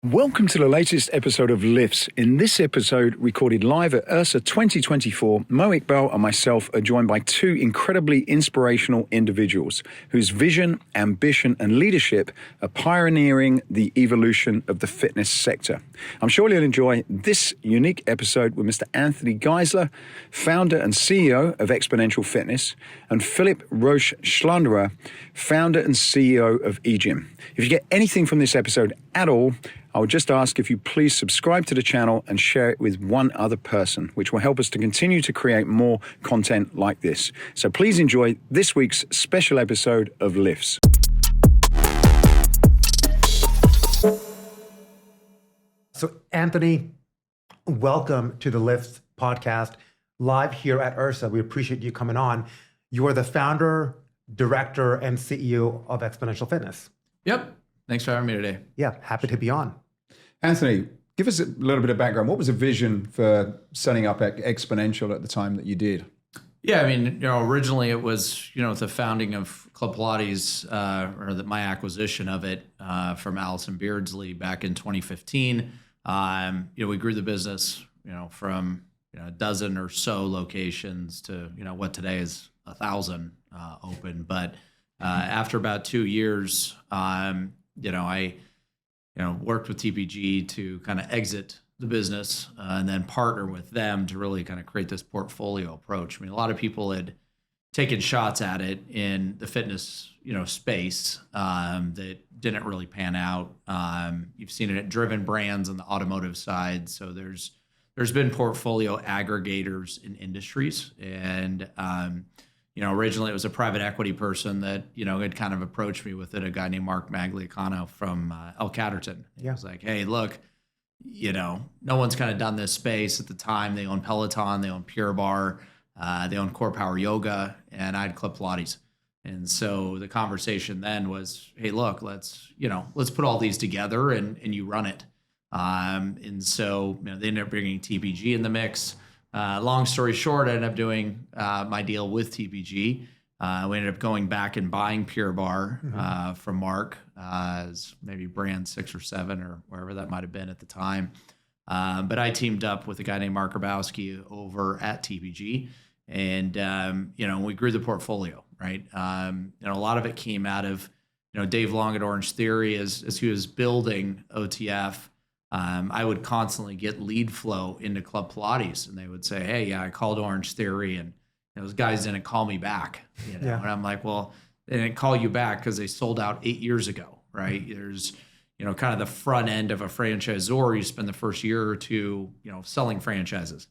Welcome to the latest episode of L.I.F.S. In this episode, recorded live at IHRSA 2024, Mo Iqbal and myself are joined by two incredibly inspirational individuals whose vision, ambition, and leadership are pioneering the evolution of the fitness sector. I'm sure you'll enjoy this unique episode with Mr. Anthony Geisler, founder and CEO of Xponential Fitness, and Philipp Roesch-Schlanderer, founder and CEO of EGYM. If you get anything from this episode at all, I would just ask if you please subscribe to the channel and share it with one other person, which will help us to continue to create more content like this. So please enjoy this week's special episode of L.I.F.S. So Anthony, welcome to the L.I.F.S. podcast, live here at IHRSA. We appreciate you coming on. You are the founder, director, and CEO of Xponential Fitness. Yep. Thanks for having me today. Yeah, happy to be on. Anthony, give us a little bit of background. What was the vision for setting up Xponential at the time that you did? Yeah, I mean, originally it was, the founding of Club Pilates, my acquisition of it from Allison Beardsley back in 2015. We grew the business, from a dozen or so locations to, what today is 1,000 open. But after about 2 years, I worked with TPG to kind of exit the business and then partner with them to really kind of create this portfolio approach. I mean, a lot of people had taken shots at it in the fitness, space that didn't really pan out. You've seen it at driven brands on the automotive side. So there's been portfolio aggregators in industries, and originally it was a private equity person that, had kind of approached me with it, a guy named Mark Magliacano from El Catterton. He was like, hey, look, no one's kind of done this space at the time. They own Peloton, they own Pure Barre, they own Core Power Yoga, and I had Club Pilates. And so the conversation then was, hey, look, let's put all these together and you run it. And so they ended up bringing TPG in the mix. Long story short, I ended up doing my deal with TPG. We ended up going back and buying Pure Barre from Mark, as maybe brand 6 or 7 or wherever that might have been at the time. But I teamed up with a guy named Mark Grabowski over at TPG, and we grew the portfolio. Right, a lot of it came out of Dave Long at Orange Theory as he was building OTF. I would constantly get lead flow into Club Pilates, and they would say, hey, yeah, I called Orange Theory, and those guys didn't call me back. And I'm like, well, they didn't call you back because they sold out 8 years ago, right? There's, kind of the front end of a franchisor. You spend the first year or two, selling franchises,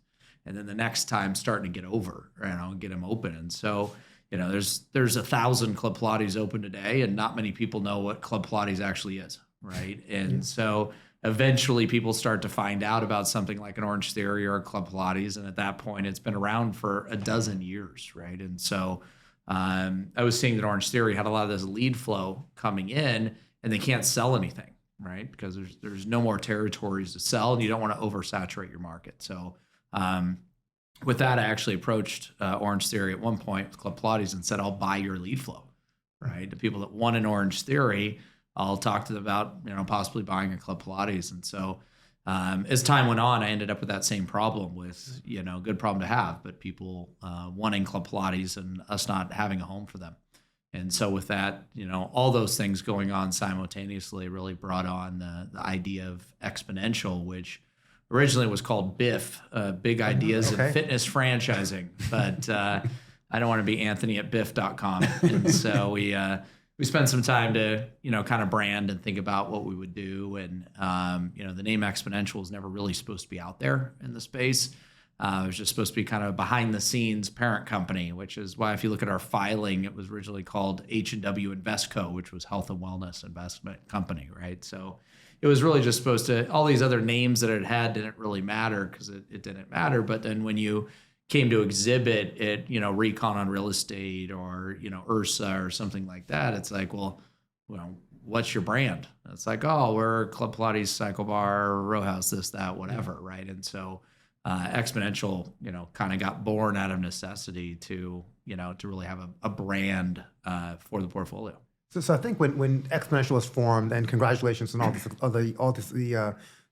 and then the next time starting to get over, get them open. And so, there's 1,000 Club Pilates open today, and not many people know what Club Pilates actually is, right? And so eventually people start to find out about something like an Orange Theory or a Club Pilates. And at that point, it's been around for a dozen years, right? And so I was seeing that Orange Theory had a lot of this lead flow coming in, and they can't sell anything, right? Because there's no more territories to sell, and you don't want to oversaturate your market. So with that, I actually approached Orange Theory at one point with Club Pilates and said, I'll buy your lead flow, right? The people that want an Orange Theory, I'll talk to them about, possibly buying a Club Pilates. And so as time went on, I ended up with that same problem with, good problem to have, but people wanting Club Pilates and us not having a home for them. And so with that, all those things going on simultaneously really brought on the idea of Xponential, which originally was called BIF, Big Ideas in Fitness Franchising. But I don't want to be Anthony at biff.com. And so we spent some time to, kind of brand and think about what we would do. And, the name Xponential was never really supposed to be out there in the space. It was just supposed to be kind of behind the scenes parent company, which is why if you look at our filing, it was originally called H&W Investco, which was Health and Wellness Investment Company, right? So it was really just supposed to, all these other names that it had didn't really matter because it didn't matter. But then when you came to exhibit at, Recon on Real Estate or, IHRSA or something like that, it's like, well, what's your brand? It's like, oh, we're Club Pilates, Cycle Bar, Row House, this, that, whatever, right? And so Xponential, kind of got born out of necessity to really have a brand for the portfolio. So I think when Xponential was formed, and congratulations on all this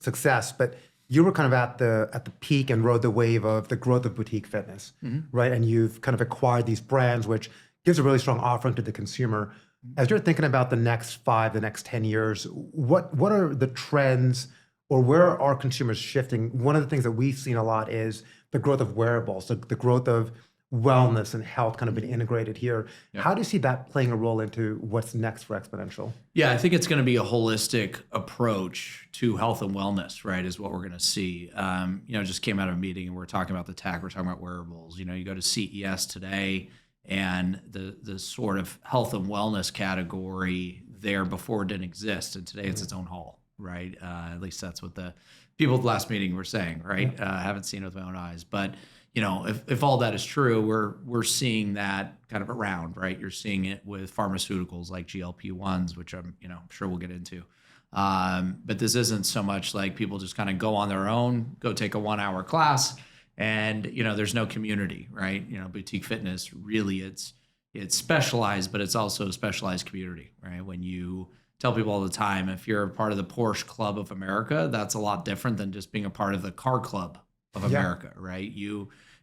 success, but you were kind of at the peak and rode the wave of the growth of boutique fitness, right? And you've kind of acquired these brands, which gives a really strong offering to the consumer. As you're thinking about the next 5, the next 10 years, what are the trends, or where are consumers shifting? One of the things that we've seen a lot is the growth of wearables, the growth of wellness and health kind of been integrated here. Yep. How do you see that playing a role into what's next for Xponential? Yeah, I think it's going to be a holistic approach to health and wellness, right, is what we're going to see. Just came out of a meeting and we're talking about the tech, we're talking about wearables. You go to CES today and the sort of health and wellness category there before didn't exist. And today it's its own hall, right? At least that's what the people at the last meeting were saying, right? I haven't seen it with my own eyes, but if all that is true, we're seeing that kind of around, right? You're seeing it with pharmaceuticals like GLP-1s, which I'm sure we'll get into. But this isn't so much like people just kind of go on their own, go take a 1-hour class, and there's no community, right? Boutique fitness, really, it's specialized, but it's also a specialized community, right? When you tell people all the time, if you're a part of the Porsche Club of America, that's a lot different than just being a part of the Car Club of America, right?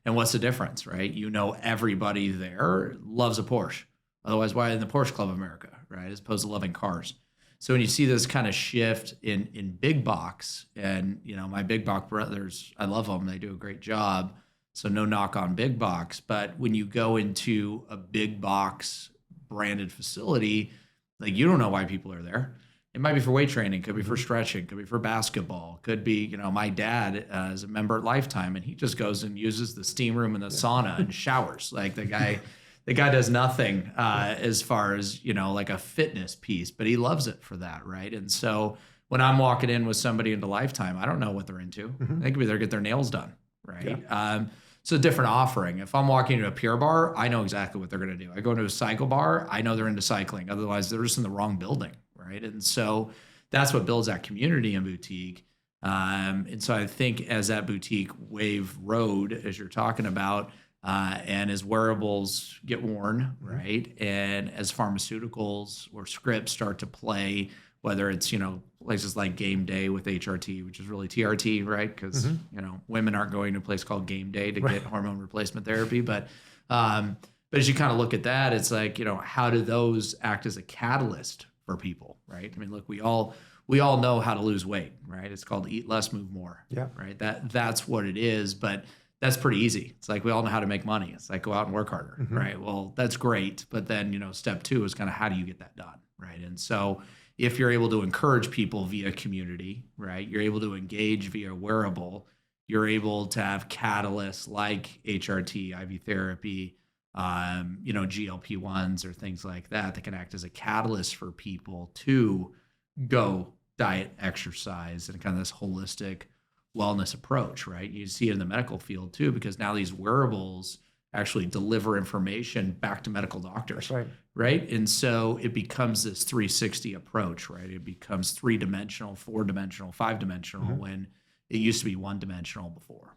And what's the difference, right? Everybody there loves a Porsche. Otherwise, why in the Porsche Club of America, right? As opposed to loving cars. So when you see this kind of shift in big box, and my big box brothers, I love them. They do a great job. So no knock on big box. But when you go into a big box branded facility, like you don't know why people are there. It might be for weight training, could be for stretching, could be for basketball, could be, my dad is a member at Lifetime and he just goes and uses the steam room and the sauna and showers. Like the guy does nothing as far as, like a fitness piece, but he loves it for that, right? And so when I'm walking in with somebody into Lifetime, I don't know what they're into. They could be there to get their nails done, right? Yeah. So a different offering. If I'm walking into a Pure Barre, I know exactly what they're going to do. I go into a cycle bar, I know they're into cycling. Otherwise, they're just in the wrong building. Right. And so that's what builds that community in boutique. And so I think as that boutique wave rode, as you're talking about, and as wearables get worn, right, and as pharmaceuticals or scripts start to play, whether it's, places like Game Day with HRT, which is really TRT, right? Because, women aren't going to a place called Game Day to get hormone replacement therapy. But as you kind of look at that, it's like, how do those act as a catalyst for people, right? I mean, look, we all know how to lose weight, right? It's called eat less, move more, right? That's what it is, but that's pretty easy. It's like we all know how to make money. It's like go out and work harder, right? Well, that's great, but then step 2 is kind of how do you get that done, right? And so if you're able to encourage people via community, right? You're able to engage via wearable. You're able to have catalysts like HRT, IV therapy, GLP-1s or things like that can act as a catalyst for people to go diet, exercise, and kind of this holistic wellness approach, right? You see it in the medical field too, because now these wearables actually deliver information back to medical doctors, right? And so it becomes this 360 approach, right? It becomes 3-dimensional, 4-dimensional, 5-dimensional when it used to be 1-dimensional before.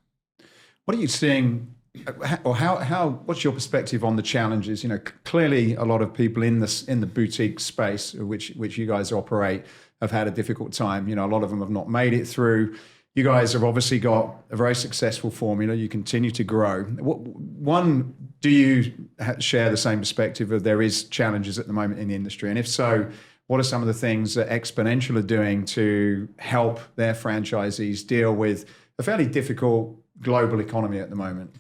What are you seeing? Or what's your perspective on the challenges? Clearly a lot of people in the boutique space, which you guys operate, have had a difficult time. A lot of them have not made it through. You guys have obviously got a very successful formula. You continue to grow. Do you share the same perspective of there is challenges at the moment in the industry? And if so, what are some of the things that Xponential are doing to help their franchisees deal with a fairly difficult global economy at the moment?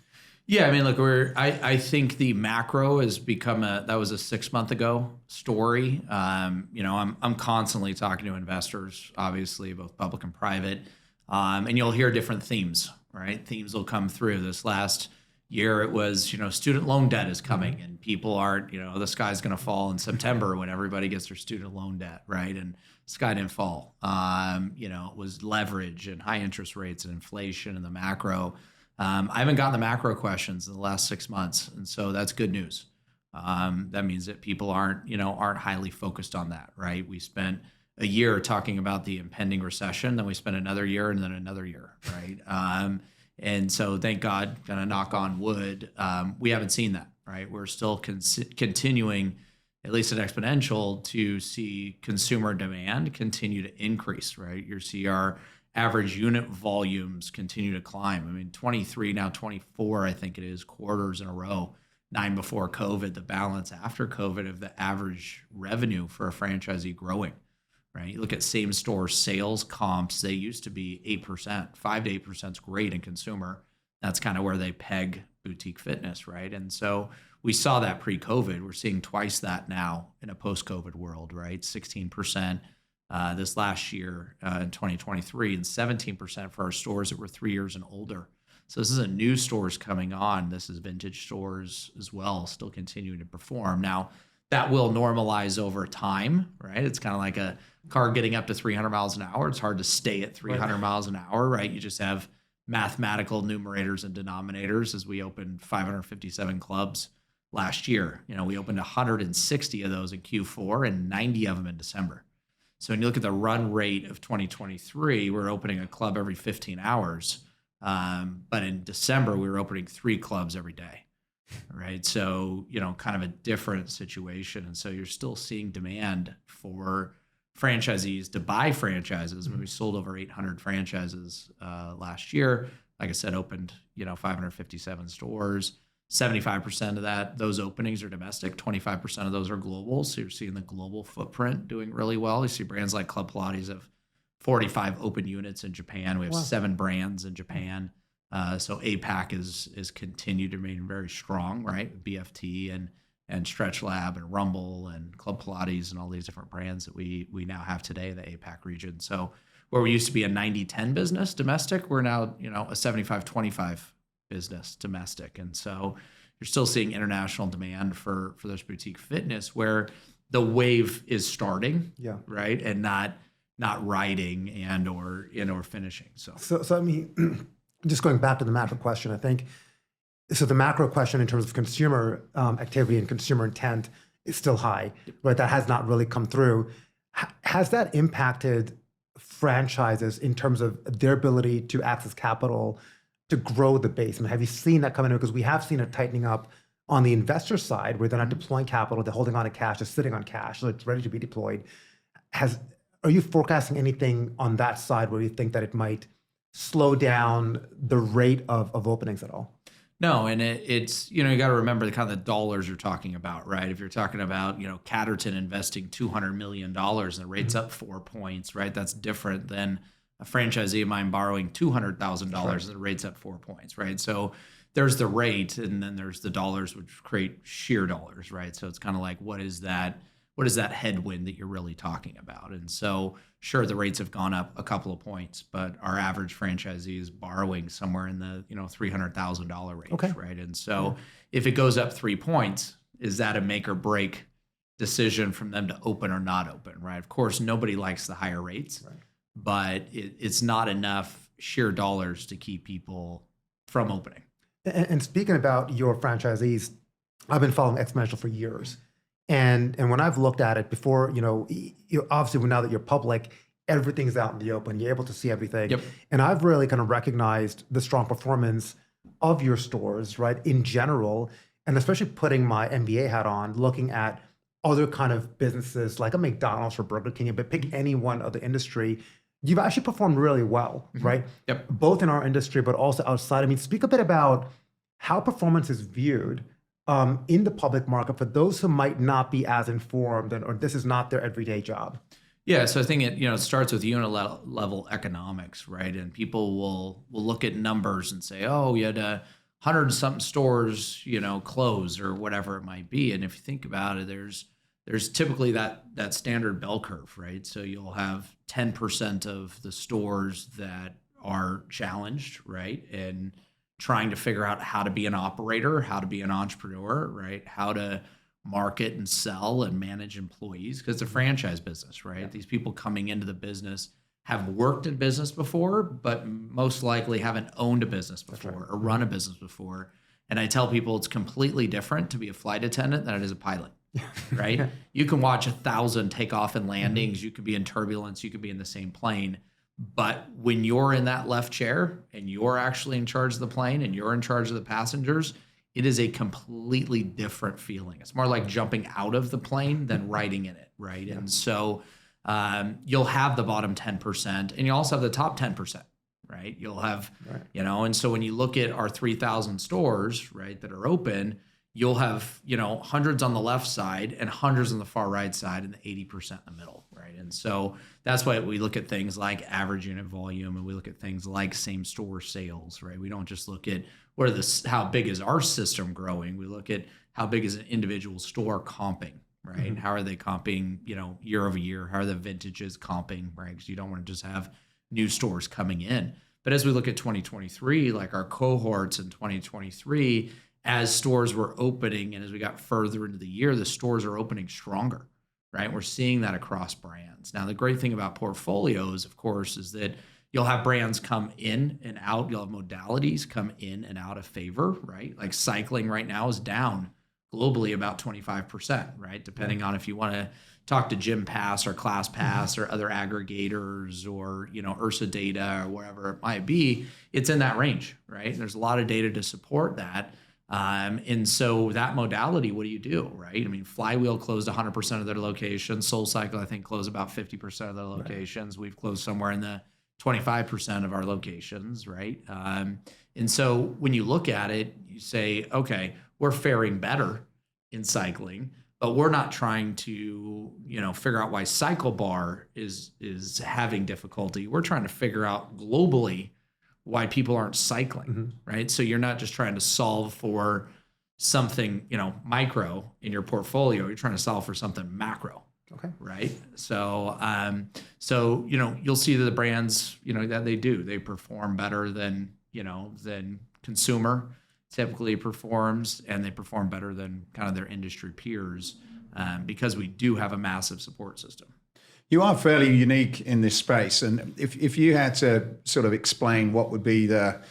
Yeah, I mean, look, I think the macro has become that was a 6-month ago story. I'm constantly talking to investors, obviously, both public and private, and you'll hear different themes, right? Themes will come through. This last year, it was, student loan debt is coming, and people aren't, the sky's going to fall in September when everybody gets their student loan debt, right? And the sky didn't fall. It was leverage and high interest rates and inflation and the macro. I haven't gotten the macro questions in the last 6 months, and so that's good news. That means that people aren't highly focused on that, right? We spent a year talking about the impending recession, then we spent another year and then another year, right? And so thank God, kind of knock on wood, we haven't seen that, right? We're still continuing at least at Xponential, to see consumer demand continue to increase, right? You see our average unit volumes continue to climb. I mean, 23, now 24, I think it is, quarters in a row, 9 before COVID, the balance after COVID of the average revenue for a franchisee growing, right? You look at same store sales comps, they used to be 8%, 5 to 8% is great in consumer. That's kind of where they peg boutique fitness, right? And so we saw that pre-COVID. We're seeing twice that now in a post-COVID world, right? 16% this last year in 2023, and 17% for our stores that were 3 years and older. So this isn't new stores coming on. This is vintage stores as well, still continuing to perform. Now, that will normalize over time, right? It's kind of like a car getting up to 300 miles an hour. It's hard to stay at 300 miles an hour, right? You just have mathematical numerators and denominators. As we opened 557 clubs last year, we opened 160 of those in Q4 and 90 of them in December. So when you look at the run rate of 2023, we're opening a club every 15 hours. But in December, we were opening 3 clubs every day, right? So, kind of a different situation. And so you're still seeing demand for franchisees to buy franchises. I mean, we sold over 800 franchises last year. Like I said, opened 557 stores. 75% of those openings are domestic. 25% of those are global. So you're seeing the global footprint doing really well. You see brands like Club Pilates have 45 open units in Japan. We have 7 brands in Japan. So APAC is continued to remain very strong, right? BFT and Stretch Lab and Rumble and Club Pilates and all these different brands that we now have today in the APAC region. So where we used to be a 90-10 business domestic, we're now, a 75-25 business domestic. And so you're still seeing international demand for those boutique fitness where the wave is starting, right? And not riding and or finishing. So I mean, just going back to the macro question, I think, so the macro question in terms of consumer activity and consumer intent is still high, right? That has not really come through. Has that impacted franchises in terms of their ability to access capital to grow the base? I mean, have you seen that coming in? Because we have seen a tightening up on the investor side where they're not deploying capital, they're holding on to cash, they're sitting on cash, so it's ready to be deployed. Are you forecasting anything on that side where you think that it might slow down the rate of openings at all? No, and it's, you got to remember the kind of the dollars you're talking about, right? If you're talking about, Catterton investing $200 million and the rate's up 4 points, right? That's different than a franchisee of mine borrowing $200,000 and the rate's up 4 points, right? So there's the rate and then there's the dollars, which create sheer dollars, right? So it's kind of like, what is that headwind that you're really talking about? And so sure, the rates have gone up a couple of points, but our average franchisee is borrowing somewhere in the $300,000 range, right? And so if it goes up 3 points, is that a make or break decision from them to open or not open, right? Of course, nobody likes the higher rates, but it's not enough sheer dollars to keep people from opening. And speaking about your franchisees, I've been following Xponential for years. And when I've looked at it before, obviously now that you're public, everything's out in the open. You're able to see everything. Yep. And I've really kind of recognized the strong performance of your stores, right, in general, and especially putting my MBA hat on, looking at other kind of businesses like a McDonald's or Burger King, but pick any one of the industry. You've actually performed really well, right? Yep. Both in our industry, but also outside. I mean, speak a bit about how performance is viewed in the public market for those who might not be as informed or this is not their everyday job. Yeah, so I think it starts with unit level economics, right? And people will look at numbers and say, oh, you had 100 and something stores, close or whatever it might be. And if you think about it, there's typically that standard bell curve, right? So you'll have 10% of the stores that are challenged, right? And trying to figure out how to be an operator, how to be an entrepreneur, right? How to market and sell and manage employees, because it's a franchise business, right? Yeah. These people coming into the business have worked in business before, but most likely haven't owned a business before or run a business before. And I tell people it's completely different to be a flight attendant than it is a pilot, right? You can watch 1,000 takeoff and landings. You could be in turbulence. You could be in the same plane. But when you're in that left chair and you're actually in charge of the plane and you're in charge of the passengers, it is a completely different feeling. It's more like jumping out of the plane than riding in it, right? Yeah. And so you'll have the bottom 10%, and you also have the top 10%, right? You'll have, and so when you look at our 3,000 stores, right, that are open, you'll have, hundreds on the left side and hundreds on the far right side and the 80% in the middle, right? And so that's why we look at things like average unit volume, and we look at things like same store sales, right? We don't just look at how big is our system growing. We look at how big is an individual store comping, right? Mm-hmm. How are they comping, year over year? How are the vintages comping, right? Because you don't want to just have new stores coming in. But as we look at 2023, like our cohorts in 2023, as stores were opening and as we got further into the year, the stores are opening stronger, right? We're seeing that across brands. Now, the great thing about portfolios, of course, is that you'll have brands come in and out. You'll have modalities come in and out of favor, right? Like cycling right now is down globally about 25%, right? Depending on if you want to talk to Gym Pass or Class Pass or other aggregators or, IHRSA data or wherever it might be, it's in that range, right? And there's a lot of data to support that. And so that modality, what do you do, right? I mean, Flywheel closed 100% of their locations. SoulCycle, I think, closed about 50% of their locations. Right. We've closed somewhere in the 25% of our locations, right? And so when you look at it, you say, okay, we're faring better in cycling, but we're not trying to, figure out why Cycle Bar is having difficulty. We're trying to figure out globally why people aren't cycling, right? So you're not just trying to solve for something, micro in your portfolio. You're trying to solve for something macro. Okay. Right. So, you'll see that the brands, that they perform better than consumer typically performs, and they perform better than kind of their industry peers because we do have a massive support system. You are fairly unique in this space, and if you had to sort of explain what would be the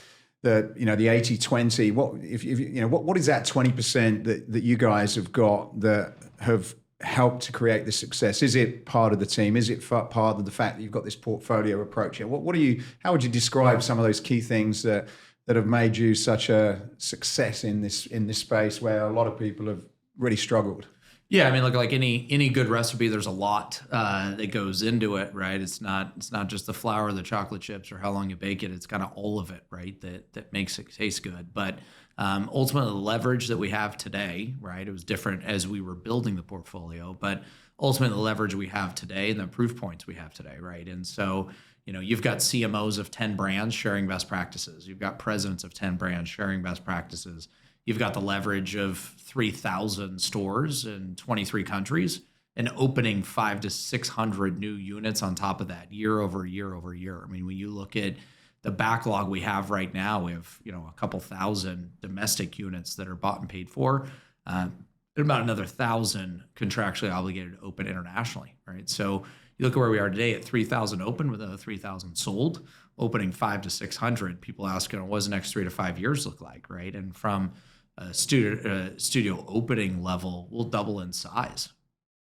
80-20, what is that 20% that you guys have got that have helped to create this success? Is it part of the team? Is it part of the fact that you've got this portfolio approach here? How would you describe some of those key things that have made you such a success in this space where a lot of people have really struggled? Yeah, I mean, look, like any good recipe, there's a lot that goes into it, right? It's not just the flour, the chocolate chips, or how long you bake it. It's kind of all of it, right? That makes it taste good. But ultimately, the leverage that we have today, right? It was different as we were building the portfolio, but ultimately, the leverage we have today and the proof points we have today, right? And so, you've got CMOs of 10 brands sharing best practices. You've got presidents of 10 brands sharing best practices. You've got the leverage of 3,000 stores in 23 countries and opening 500 to 600 new units on top of that year over year over year. I mean, when you look at the backlog we have right now, we have a couple thousand domestic units that are bought and paid for, and about another 1,000 contractually obligated to open internationally, right? So you look at where we are today at 3,000 open with another 3,000 sold, opening 500 to 600. People ask, what does the next 3 to 5 years look like, right? And from a studio opening level, we'll double in size,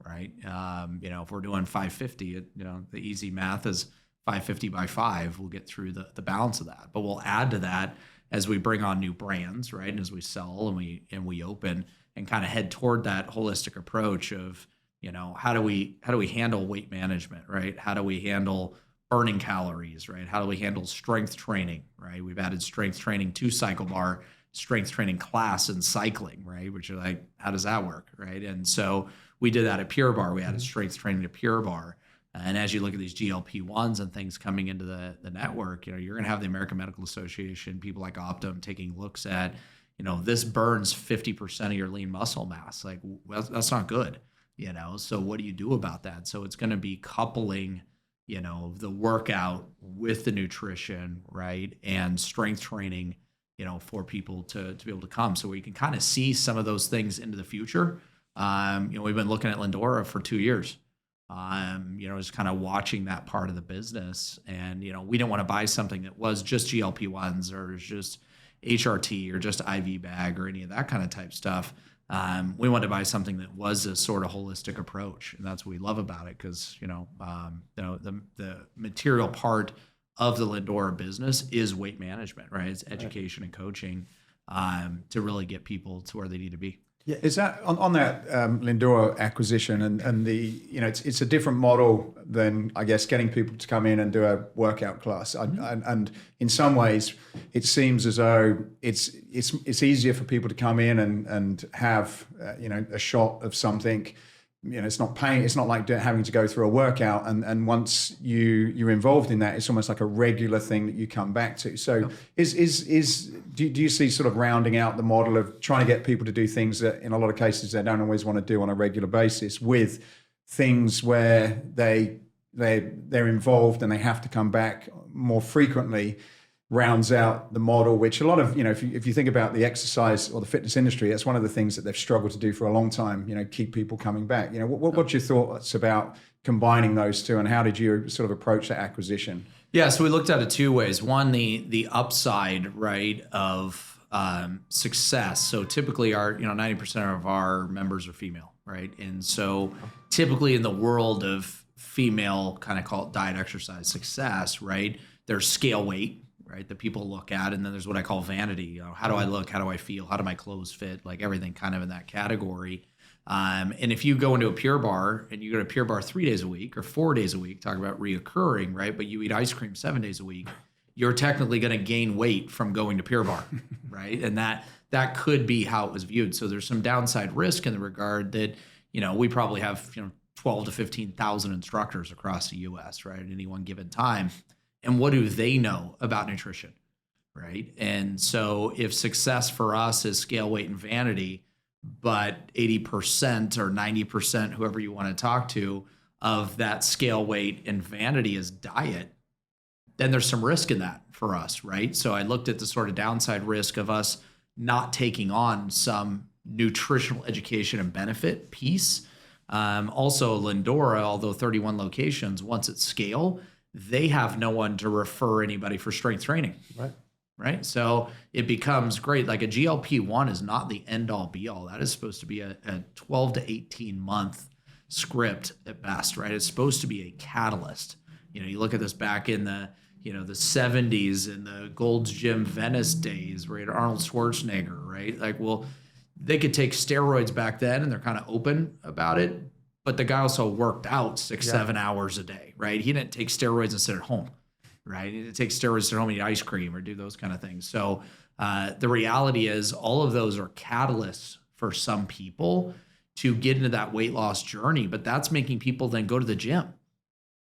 right? If we're doing 550, the easy math is 550 by 5. We'll get through the balance of that, but we'll add to that as we bring on new brands, right? And as we sell and we open and kind of head toward that holistic approach of, how do we handle weight management, right? How do we handle burning calories, right? How do we handle strength training, right? We've added strength training to Cycle Bar, strength training class in cycling, right? Which are like, how does that work, right? And so we did that at Pure Bar. We added strength training to Pure Bar. And as you look at these GLP-1s and things coming into the network, you're going to have the American Medical Association, people like Optum taking looks at, this burns 50% of your lean muscle mass. Like, well, that's not good, So what do you do about that? So it's going to be coupling, the workout with the nutrition, right? And strength training, for people to be able to come. So we can kind of see some of those things into the future. We've been looking at Lindora for 2 years, just kind of watching that part of the business. And, we didn't want to buy something that was just GLP-1s or just HRT or just IV bag or any of that kind of type stuff. We wanted to buy something that was a sort of holistic approach. And that's what we love about it because, the material part of the Lindora business is weight management, right? It's education and coaching. to really get people to where they need to be. Yeah, is that on that Lindora acquisition and the it's a different model than I guess getting people to come in and do a workout class. And in some ways, it seems as though it's easier for people to come in and have a shot of something. It's not pain. It's not like having to go through a workout. And once you're involved in that, it's almost like a regular thing that you come back to. So do you see sort of rounding out the model of trying to get people to do things that in a lot of cases they don't always want to do on a regular basis, with things where they're involved and they have to come back more frequently, rounds out the model, which a lot of, if you think about the exercise or the fitness industry, that's one of the things that they've struggled to do for a long time, keep people coming back. What's your thoughts about combining those two, and how did you sort of approach that acquisition? Yeah, so we looked at it two ways. One, the upside, right, of success. So typically our, 90% of our members are female, right? And so typically in the world of female, kind of call it diet exercise success, right, there's scale weight, right, that people look at. And then there's what I call vanity. How do I look? How do I feel? How do my clothes fit? Like everything kind of in that category. And if you go into a Pure Barre and you go to Pure Barre 3 days a week or 4 days a week, talk about reoccurring, right? But you eat ice cream 7 days a week, you're technically going to gain weight from going to Pure Barre, right? And that could be how it was viewed. So there's some downside risk in the regard that, we probably have, 12 to 15,000 instructors across the US, right, at any one given time. And what do they know about nutrition, right? And so if success for us is scale, weight, and vanity, but 80% or 90%, whoever you want to talk to, of that scale, weight, and vanity is diet, then there's some risk in that for us, right? So I looked at the sort of downside risk of us not taking on some nutritional education and benefit piece. Also, Lindora, although 31 locations, once at scale, they have no one to refer anybody for strength training. Right. So it becomes great. Like a GLP-1 is not the end all be all. That is supposed to be a 12 to 18 month script at best, right? It's supposed to be a catalyst. You look at this back in the, the 70s and the Gold's Gym Venice days, where you had Arnold Schwarzenegger, right? Like, well, they could take steroids back then and they're kind of open about it. But the guy also worked out 7 hours a day, right? He didn't take steroids and sit at home, right? He didn't take steroids at home and eat ice cream or do those kind of things. So the reality is all of those are catalysts for some people to get into that weight loss journey, but that's making people then go to the gym,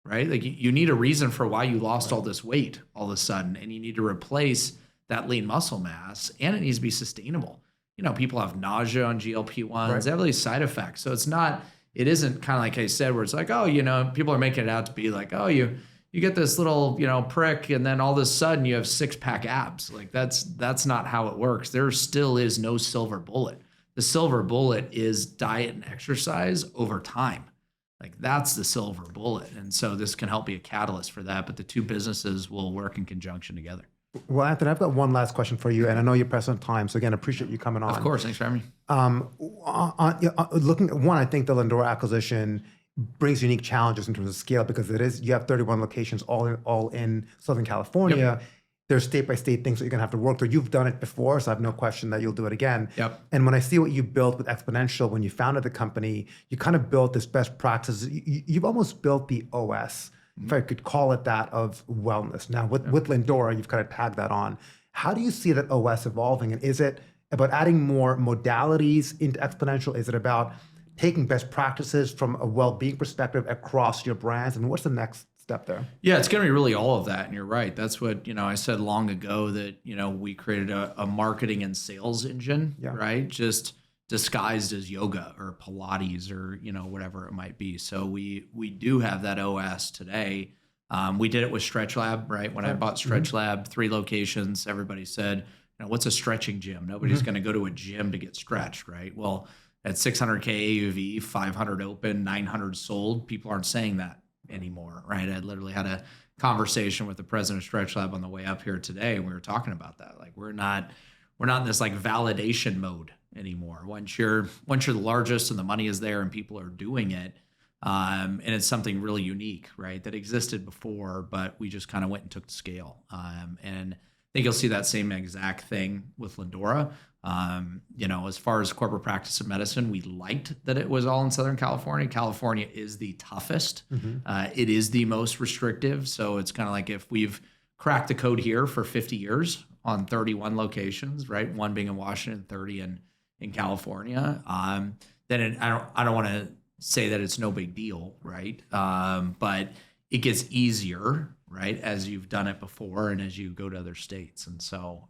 right? Like you need a reason for why you lost all this weight all of a sudden, and you need to replace that lean muscle mass, and it needs to be sustainable. People have nausea on GLP-1s, they have all these side effects. So it isn't kind of like I said, where it's like, people are making it out to be like, you get this little, prick, and then all of a sudden you have 6-pack abs. Like that's not how it works. There still is no silver bullet. The silver bullet is diet and exercise over time. Like that's the silver bullet. And so this can help be a catalyst for that, but the two businesses will work in conjunction together. Well, Anthony, I've got one last question for you, and I know you're pressed on time, so again, appreciate you coming on. Of course, thanks for having me. Looking at one, I think the Lindora acquisition brings unique challenges in terms of scale, because you have 31 locations all in Southern California. Yep. There's state-by-state things that you're going to have to work through. You've done it before, so I have no question that you'll do it again. Yep. And when I see what you built with Xponential, when you founded the company, you kind of built this best practices. You've almost built the OS, if I could call it that, of wellness. Now, with Lindora, you've kind of tagged that on. How do you see that OS evolving? And is it about adding more modalities into Xponential? Is it about taking best practices from a well-being perspective across your brands? And what's the next step there? Yeah, it's going to be really all of that. And you're right. That's what, I said long ago, that, we created a marketing and sales engine, right? Just disguised as yoga or Pilates or, whatever it might be. So we do have that OS today. We did it with Stretch Lab, right? When I bought Stretch Lab, 3 locations, everybody said, what's a stretching gym? Nobody's going to go to a gym to get stretched, right? Well, at 600K AUV, 500 open, 900 sold, people aren't saying that anymore, right? I literally had a conversation with the president of Stretch Lab on the way up here today, and we were talking about that. Like we're not in this like validation mode anymore. Once you're the largest and the money is there and people are doing it, and it's something really unique, right? That existed before, but we just kind of went and took the scale. And think you'll see that same exact thing with Lindora. As far as corporate practice of medicine, we liked that it was all in Southern California. California is the toughest. It is the most restrictive. So it's kind of like if we've cracked the code here for 50 years on 31 locations, right? One being in Washington, 30 in California. Then I don't want to say that it's no big deal, right? But it gets easier, right, as you've done it before and as you go to other states. And so,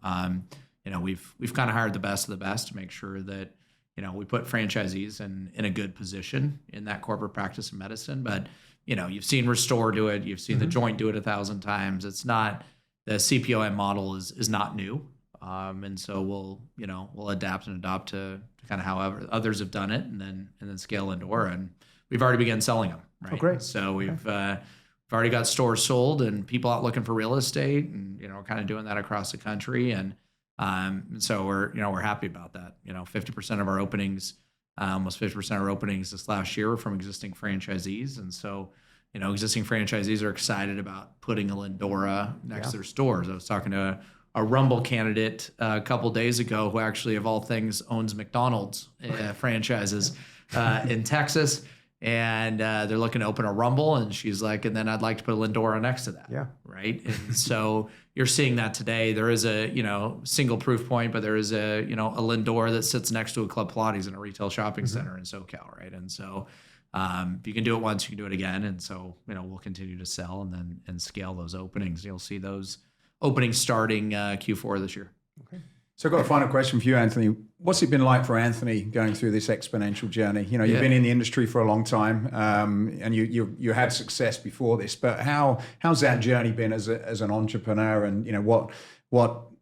we've kind of hired the best of the best to make sure that, we put franchisees in a good position in that corporate practice of medicine. But, you've seen Restore do it. You've seen The Joint do it 1,000 times. It's not, the CPOM model is not new. And so we'll adapt and adopt to kind of how others have done it, and then scale Lindora. And we've already begun selling them, right? Oh, great. So we've already got stores sold and people out looking for real estate, and we're kind of doing that across the country. And so we're happy about that. 50% of our openings, almost 50% of our openings this last year were from existing franchisees. And so, existing franchisees are excited about putting a Lindora next to their stores. I was talking to a Rumble candidate a couple days ago who actually, of all things, owns McDonald's franchises in Texas. And they're looking to open a Rumble, and she's like, and then I'd like to put a Lindora next to that. Yeah. Right. And so you're seeing that today. There is a, single proof point, but there is a Lindora that sits next to a Club Pilates in a retail shopping center in SoCal. Right. And so if you can do it once, you can do it again. And so, we'll continue to sell and scale those openings. You'll see those openings starting Q4 this year. Okay. So I've got a final question for you, Anthony. What's it been like for Anthony going through this exponential journey? You've been in the industry for a long time, and you had success before this. But how's that journey been as an entrepreneur? And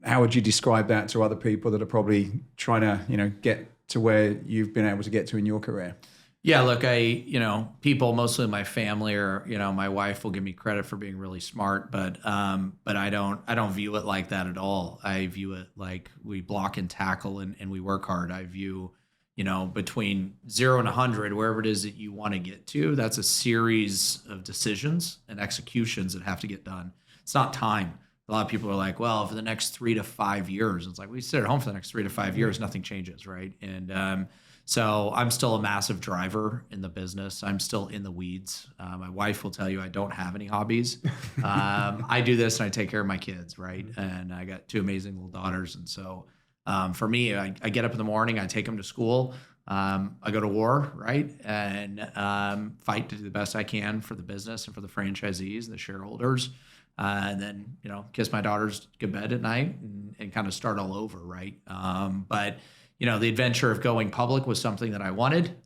how would you describe that to other people that are probably trying to get to where you've been able to get to in your career? Yeah, look, people, mostly my family or, my wife will give me credit for being really smart, but I don't view it like that at all. I view it like we block and tackle and we work hard. I view, between 0 and 100, wherever it is that you want to get to, that's a series of decisions and executions that have to get done. It's not time. A lot of people are like, well, for the next 3 to 5 years, it's like we sit at home for the next 3 to 5 years, nothing changes, right? And so I'm still a massive driver in the business. I'm still in the weeds. My wife will tell you I don't have any hobbies. I do this and I take care of my kids, right? And I got 2 amazing little daughters. And so for me, I get up in the morning, I take them to school. I go to war, right? And fight to do the best I can for the business and for the franchisees and the shareholders. And then, kiss my daughters to bed at night and kind of start all over, right? But the adventure of going public was something that I wanted.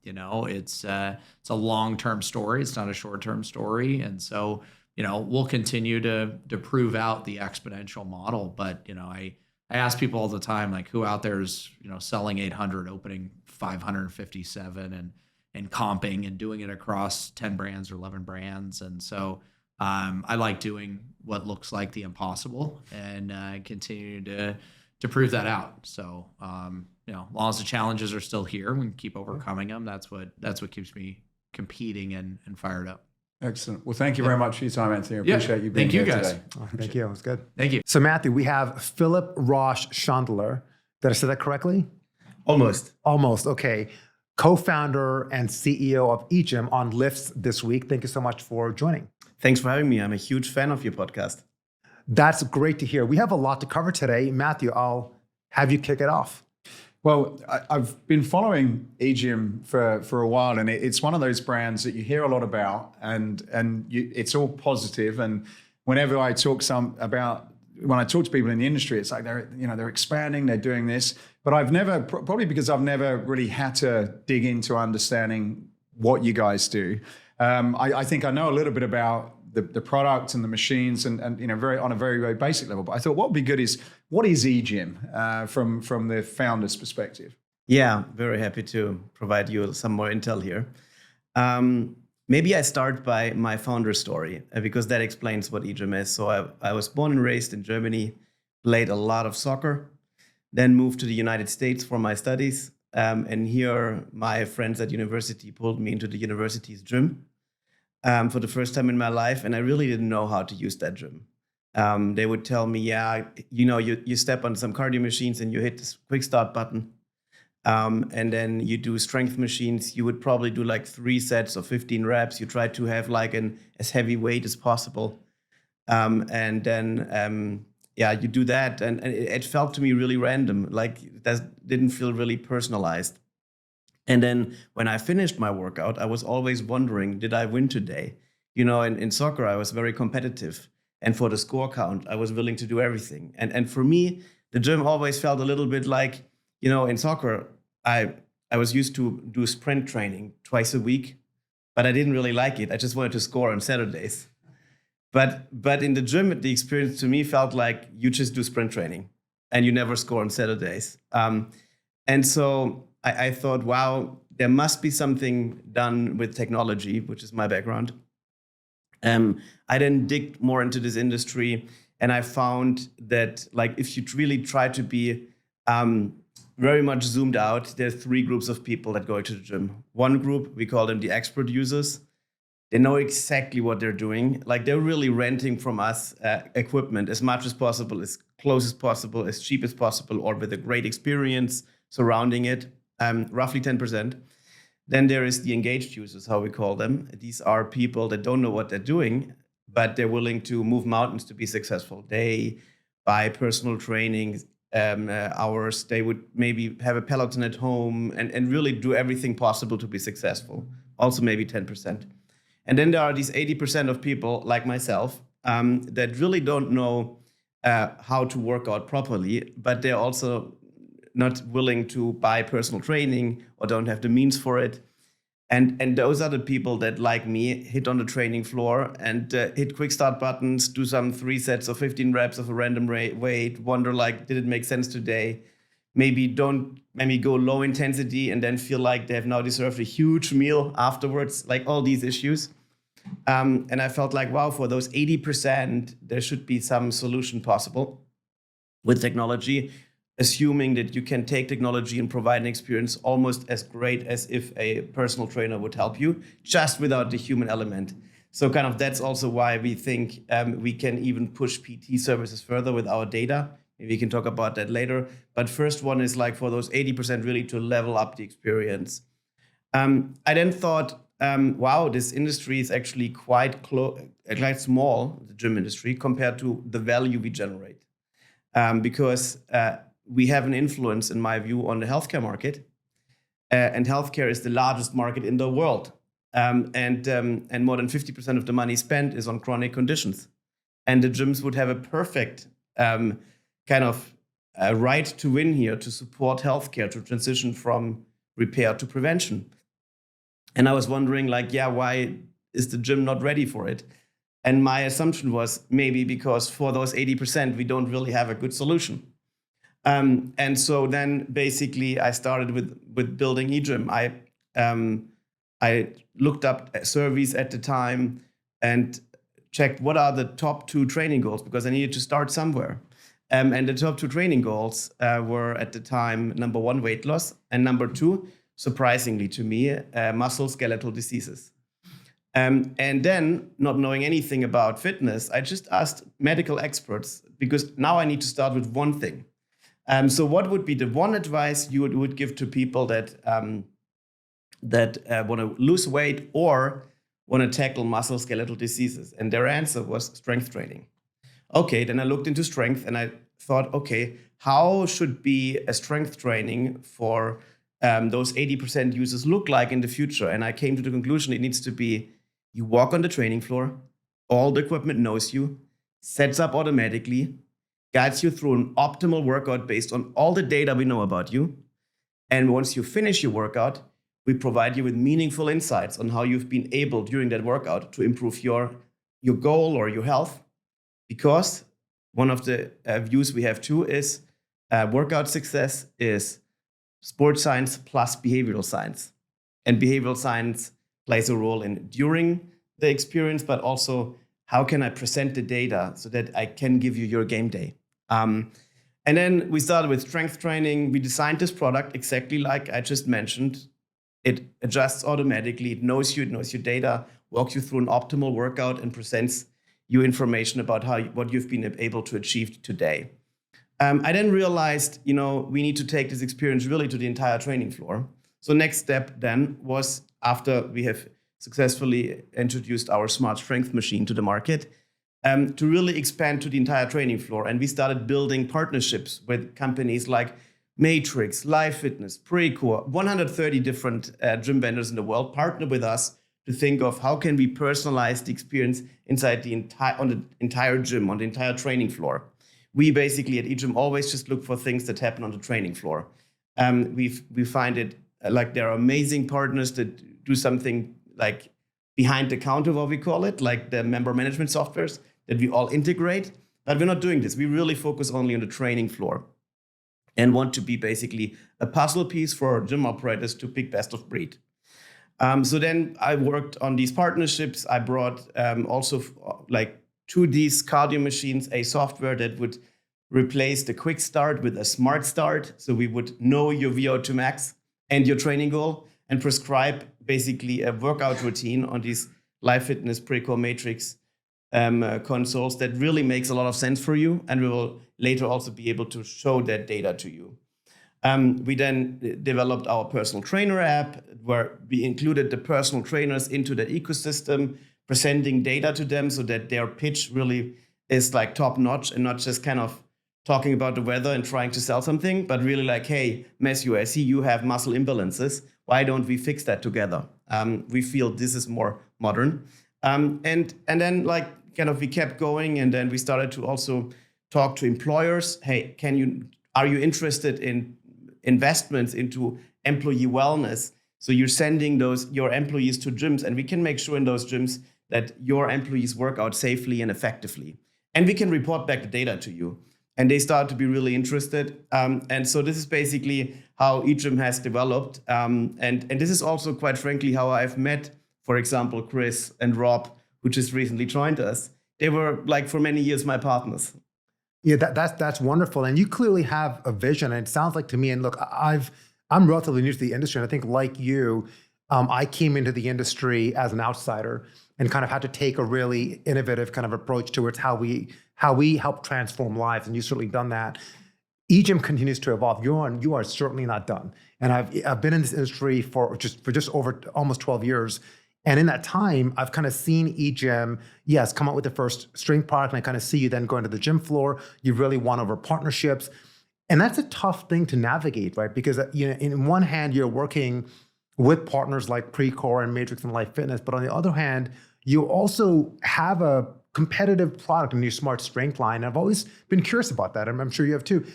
It's a long-term story. It's not a short-term story. And so, we'll continue to prove out the exponential model. But, I ask people all the time, like, who out there is, selling 800, opening 557 and comping and doing it across 10 brands or 11 brands. And so I like doing what looks like the impossible and continue to prove that out. So, as long as the challenges are still here, we can keep overcoming them. That's what keeps me competing and fired up. Excellent. Well, thank you very much for your time, Anthony. I appreciate you being here today. Oh, thank you. It was good. Thank you. So, Matthew, we have Philipp Roesch-Schlanderer. Did I say that correctly? Almost. Okay. Co-founder and CEO of EGYM on L.I.F.T.S this week. Thank you so much for joining. Thanks for having me. I'm a huge fan of your podcast. That's great to hear. We have a lot to cover today. Matthew, I'll have you kick it off. Well, I've been following EGYM for a while, and it's one of those brands that you hear a lot about, and it's all positive. And whenever I talk when I talk to people in the industry, it's like they're expanding, they're doing this. But I've never, probably because I've never really had to dig into understanding what you guys do. I think I know a little bit about the product and the machines and very on a very, very basic level. But I thought what would be good is, what is EGYM from the founder's perspective? Yeah, very happy to provide you some more intel here. Maybe I start by my founder story because that explains what EGYM is. So I was born and raised in Germany, played a lot of soccer, then moved to the United States for my studies. And here my friends at university pulled me into the university's gym for the first time in my life. And I really didn't know how to use that gym. They would tell me, yeah, you step on some cardio machines and you hit this quick start button. And then you do strength machines. You would probably do like 3 sets of 15 reps. You try to have like as heavy weight as possible. And then, you do that. And it felt to me really random. Like that didn't feel really personalized. And then when I finished my workout, I was always wondering, did I win today? In soccer, I was very competitive. And for the score count, I was willing to do everything. And for me, the gym always felt a little bit like, in soccer, I was used to do sprint training twice a week, but I didn't really like it. I just wanted to score on Saturdays. But in the gym, the experience to me felt like you just do sprint training and you never score on Saturdays. And so I thought, wow, there must be something done with technology, which is my background. I then digged more into this industry, and I found that like if you really try to be very much zoomed out, there are 3 groups of people that go to the gym. One group, we call them the expert users. They know exactly what they're doing. Like they're really renting from us equipment as much as possible, as close as possible, as cheap as possible, or with a great experience surrounding it, roughly 10%. Then there is the engaged users, how we call them. These are people that don't know what they're doing, but they're willing to move mountains to be successful. They buy personal training hours. They would maybe have a Peloton at home and really do everything possible to be successful. Also maybe 10%. And then there are these 80% of people like myself that really don't know how to work out properly, but they're also not willing to buy personal training or don't have the means for it. And those are the people that, like me, hit on the training floor and hit quick start buttons, do some 3 sets of 15 reps of a random weight, wonder like, did it make sense today? Maybe go low intensity and then feel like they have now deserved a huge meal afterwards, like all these issues. And I felt like, wow, for those 80%, there should be some solution possible with technology, assuming that you can take technology and provide an experience almost as great as if a personal trainer would help you, just without the human element. So kind of that's also why we think we can even push PT services further with our data. Maybe we can talk about that later. But first one is like for those 80% really to level up the experience. I then thought, wow, this industry is actually quite small, the gym industry, compared to the value we generate. Because we have an influence, in my view, on the healthcare market. And healthcare is the largest market in the world. And more than 50% of the money spent is on chronic conditions. And the gyms would have a perfect right to win here to support healthcare, to transition from repair to prevention. And I was wondering, why is the gym not ready for it? And my assumption was maybe because for those 80%, we don't really have a good solution. And so then basically I started with building EGYM. I looked up surveys at the time and checked what are the top 2 training goals, because I needed to start somewhere. And the top 2 training goals were at the time, number 1, weight loss, and number 2, surprisingly to me, musculoskeletal diseases. And then, not knowing anything about fitness, I just asked medical experts, because now I need to start with one thing. So what would be the one advice you would give to people that want to lose weight or want to tackle musculoskeletal diseases? And their answer was strength training. Okay, then I looked into strength and I thought, okay, how should be a strength training for those 80% users look like in the future? And I came to the conclusion it needs to be, you walk on the training floor, all the equipment knows you, sets up automatically, guides you through an optimal workout based on all the data we know about you. And once you finish your workout, we provide you with meaningful insights on how you've been able during that workout to improve your goal or your health. Because one of the views we have too is workout success is sports science plus behavioral science. And behavioral science plays a role in during the experience, but also how can I present the data so that I can give you your game day. And then we started with strength training. We designed this product exactly like I just mentioned. It adjusts automatically. It knows your data, walks you through an optimal workout, and presents you information about what you've been able to achieve today. I then realized, we need to take this experience really to the entire training floor. So next step then was, after we have successfully introduced our smart strength machine to the market, to really expand to the entire training floor. And we started building partnerships with companies like Matrix, L.I.F.T.S, Precor, 130 different gym vendors in the world partner with us to think of how can we personalize the experience inside the entire gym, on the entire training floor. We basically at EGYM always just look for things that happen on the training floor. We find it like there are amazing partners that do something like behind the counter, what we call it, like the member management softwares that we all integrate. But we're not doing this. We really focus only on the training floor and want to be basically a puzzle piece for gym operators to pick best of breed. So then I worked on these partnerships. I brought also like to these cardio machines a software that would replace the quick start with a smart start. So we would know your VO2 max and your training goal and prescribe basically a workout routine on these L.I.F.T.S, Precor, Matrix consoles that really makes a lot of sense for you. And we will later also be able to show that data to you. We then developed our personal trainer app, where we included the personal trainers into the ecosystem, presenting data to them so that their pitch really is like top notch and not just kind of talking about the weather and trying to sell something, but really like, hey, Matthew, I see you have muscle imbalances. Why don't we fix that together? We feel this is more modern. And then like kind of we kept going, and then we started to also talk to employers. Hey, are you interested in investments into employee wellness? So you're sending your employees to gyms, and we can make sure in those gyms that your employees work out safely and effectively. And we can report back the data to you. And they start to be really interested. And so this is basically how EGYM has developed. And this is also, quite frankly, how I've met, for example, Chris and Rob, who just recently joined us. They were like for many years my partners. Yeah, that's wonderful. And you clearly have a vision. And it sounds like to me, and look, I'm relatively new to the industry. And I think like you, I came into the industry as an outsider and kind of had to take a really innovative kind of approach towards how we help transform lives. And you've certainly done that. EGYM continues to evolve. You are certainly not done. And I've been in this industry for just over almost 12 years. And in that time, I've kind of seen EGYM, yes, come up with the first strength product, and I kind of see you then going to the gym floor. You really won over partnerships. And that's a tough thing to navigate, right? Because in one hand, you're working with partners like Precor and Matrix and L.I.F.T.S, but on the other hand, you also have a competitive product in your smart strength line. I've always been curious about that. I'm sure you have too.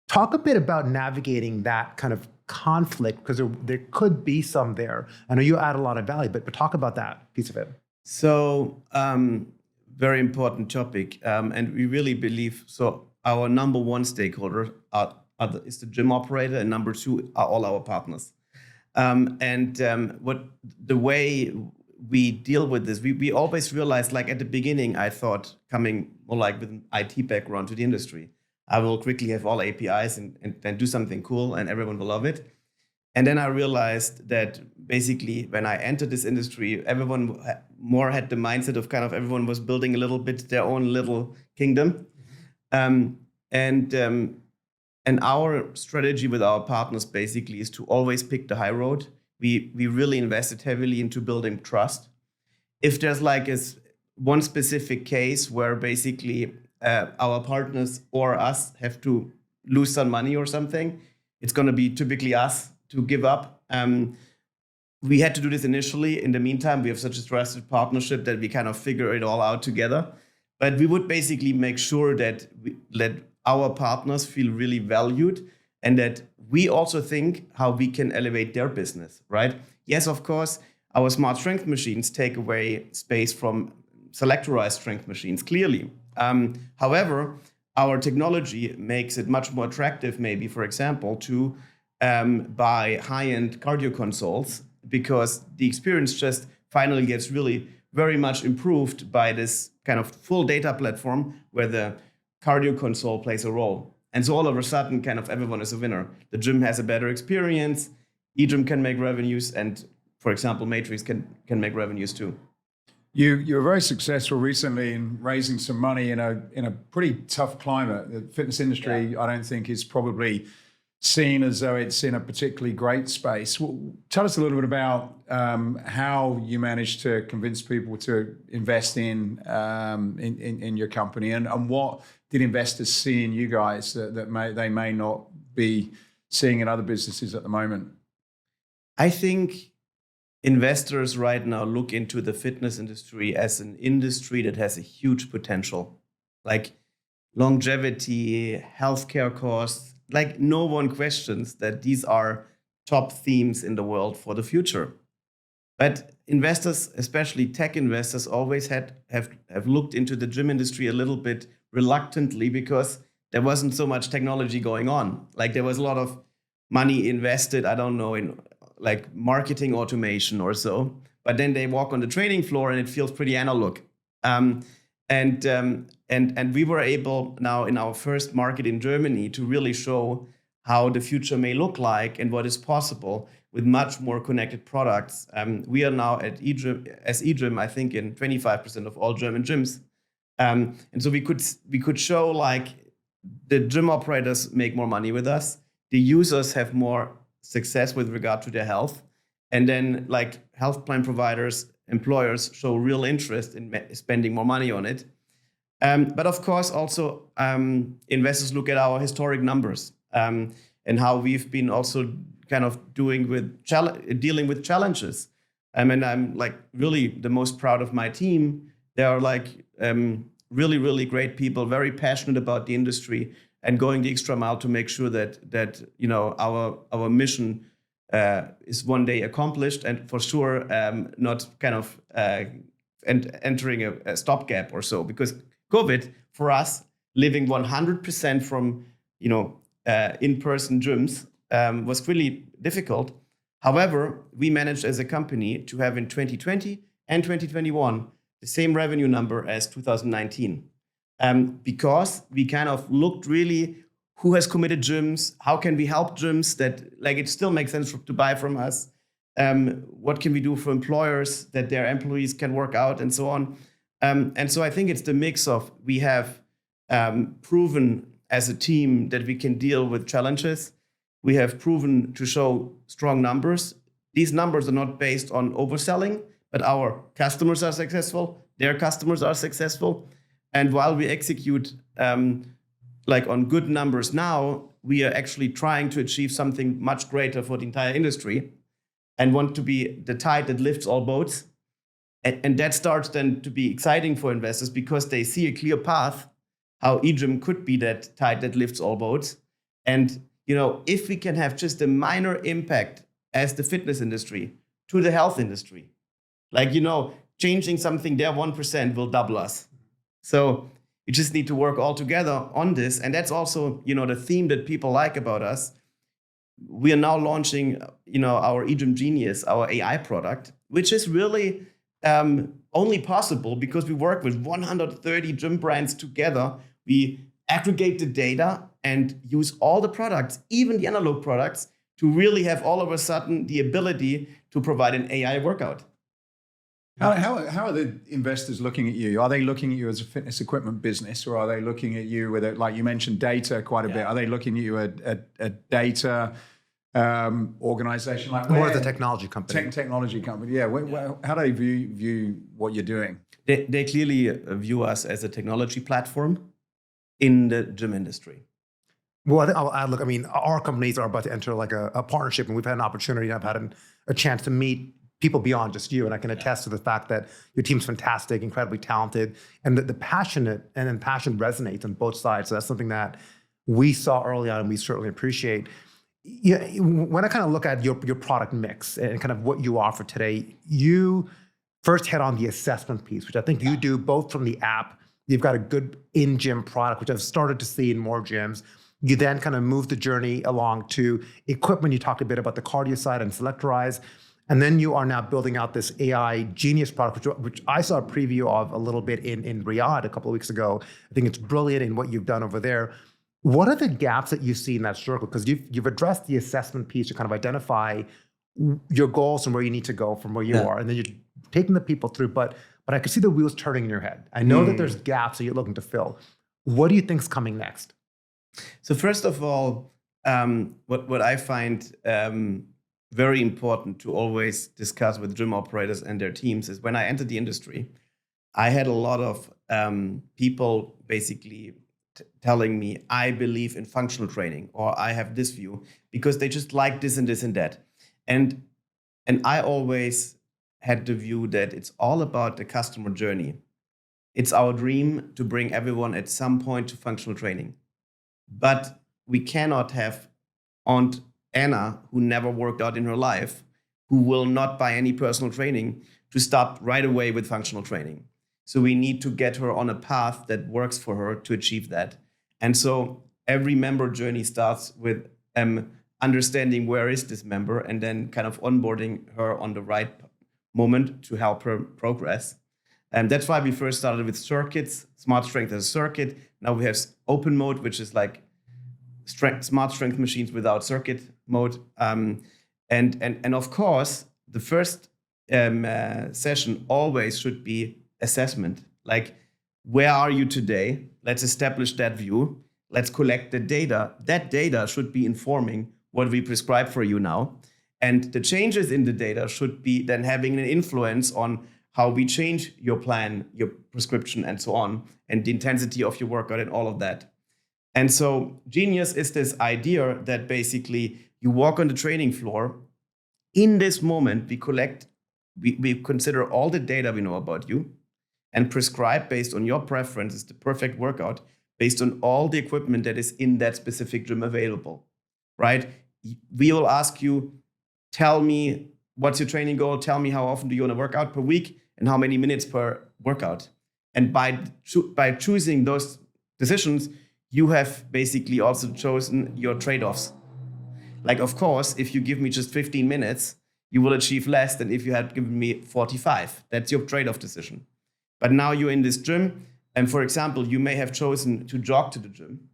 Talk a bit about navigating that kind of conflict, because there could be some there. I know you add a lot of value, but talk about that piece of it. So very important topic. And we really believe, so our number one stakeholder is the gym operator, and number two are all our partners. What the way we deal with this, we always realized, like at the beginning, I thought coming more like with an IT background to the industry, I will quickly have all APIs and then do something cool and everyone will love it. And then I realized that basically when I entered this industry, everyone more had the mindset of kind of everyone was building a little bit their own little kingdom. And our strategy with our partners basically is to always pick the high road. We really invested heavily into building trust. If there's like one specific case where basically our partners or us have to lose some money or something, it's going to be typically us to give up. We had to do this initially. In the meantime, we have such a trusted partnership that we kind of figure it all out together. But we would basically make sure that our partners feel really valued and that we also think how we can elevate their business, right? Yes, of course, our smart strength machines take away space from selectorized strength machines, clearly. However, our technology makes it much more attractive, maybe, for example, to buy high-end cardio consoles, because the experience just finally gets really very much improved by this kind of full data platform where the cardio console plays a role. And so all of a sudden, kind of everyone is a winner. The gym has a better experience, EGYM can make revenues, and, for example, Matrix can make revenues too. You were very successful recently in raising some money in a pretty tough climate. The fitness industry, I don't think, is probably seen as though it's in a particularly great space. Well, tell us a little bit about how you managed to convince people to invest in your company, and what did investors see in you guys that they may not be seeing in other businesses at the moment? I think investors right now look into the fitness industry as an industry that has a huge potential, like longevity, healthcare costs. Like, no one questions that these are top themes in the world for the future. But investors, especially tech investors, always have looked into the gym industry a little bit reluctantly because there wasn't so much technology going on. Like, there was a lot of money invested, I don't know, in like marketing automation or so. But then they walk on the training floor and it feels pretty analog. And we were able now in our first market in Germany to really show how the future may look like and what is possible with much more connected products. We are now at EGYM, I think, in 25% of all German gyms. And so we could show like the gym operators make more money with us, the users have more success with regard to their health, and then like health plan providers, employers show real interest in spending more money on it. But of course, also investors look at our historic numbers and how we've been also kind of dealing with challenges. And I'm like really the most proud of my team. They are like really, really great people, very passionate about the industry and going the extra mile to make sure that you know our mission is one day accomplished, and for sure not kind of entering a stopgap or so, because COVID for us, living 100% from in-person gyms was really difficult. However, we managed as a company to have in 2020 and 2021 the same revenue number as 2019, because we kind of looked really who has committed gyms, how can we help gyms that like it still makes sense to buy from us, what can we do for employers that their employees can work out and so on. And so I think it's the mix of we have proven as a team that we can deal with challenges. We have proven to show strong numbers. These numbers are not based on overselling, but our customers are successful, their customers are successful. And while we execute like on good numbers now, we are actually trying to achieve something much greater for the entire industry and want to be the tide that lifts all boats. And that starts then to be exciting for investors because they see a clear path how EGYM could be that tide that lifts all boats. And if we can have just a minor impact as the fitness industry to the health industry, like, changing something there 1% will double us. So you just need to work all together on this. And that's also, the theme that people like about us. We are now launching, our EGYM Genius, our AI product, which is really only possible because we work with 130 gym brands together. We aggregate the data and use all the products, even the analog products, to really have all of a sudden the ability to provide an AI workout. How are the investors looking at you? Are they looking at you as a fitness equipment business, or are they looking at you with, like you mentioned, data quite a bit? Are they looking at you a data organization, like or the technology company? Technology company, yeah. How do they view what you're doing? They clearly view us as a technology platform in the gym industry. Well, I'll add, look, I mean, our companies are about to enter like a partnership, and we've had an opportunity. I've had a chance to meet people beyond just you, and I can attest to the fact that your team's fantastic, incredibly talented, and the passion resonates on both sides. So that's something that we saw early on, and we certainly appreciate. When I kind of look at your product mix and kind of what you offer today, you first hit on the assessment piece, which I think you do both from the app. You've got a good in-gym product, which I've started to see in more gyms. You then kind of move the journey along to equipment. You talked a bit about the cardio side and Selectorize. And then you are now building out this AI Genius product, which I saw a preview of a little bit in Riyadh a couple of weeks ago. I think it's brilliant in what you've done over there. What are the gaps that you see in that circle? Because you've addressed the assessment piece to kind of identify your goals and where you need to go from where you are. And then you're taking the people through. But but I could see the wheels turning in your head. I know that there's gaps that you're looking to fill. What do you think's coming next? So first of all, what I find very important to always discuss with gym operators and their teams is when I entered the industry, I had a lot of people basically telling me, I believe in functional training, or I have this view, because they just like this and this and that. And I always had the view that it's all about the customer journey. It's our dream to bring everyone at some point to functional training. But we cannot have Aunt Anna, who never worked out in her life, who will not buy any personal training, to start right away with functional training. So we need to get her on a path that works for her to achieve that. And so every member journey starts with understanding where is this member, and then kind of onboarding her on the right moment to help her progress. And that's why we first started with circuits, smart strength as a circuit. Now we have open mode, which is like smart strength machines without circuit mode. And of course, the first session always should be assessment. Like, where are you today? Let's establish that view. Let's collect the data. That data should be informing what we prescribe for you now. And the changes in the data should be then having an influence on how we change your plan, your prescription, and so on, and the intensity of your workout and all of that. And so Genius is this idea that basically you walk on the training floor. In this moment, we consider all the data we know about you and prescribe based on your preferences the perfect workout based on all the equipment that is in that specific gym available, right? We will ask you, tell me what's your training goal, tell me how often do you want to work out per week and how many minutes per workout. And by choosing those decisions, you have basically also chosen your trade-offs. Like, of course, if you give me just 15 minutes, you will achieve less than if you had given me 45. That's your trade-off decision. But now you're in this gym, and for example, you may have chosen to jog to the gym.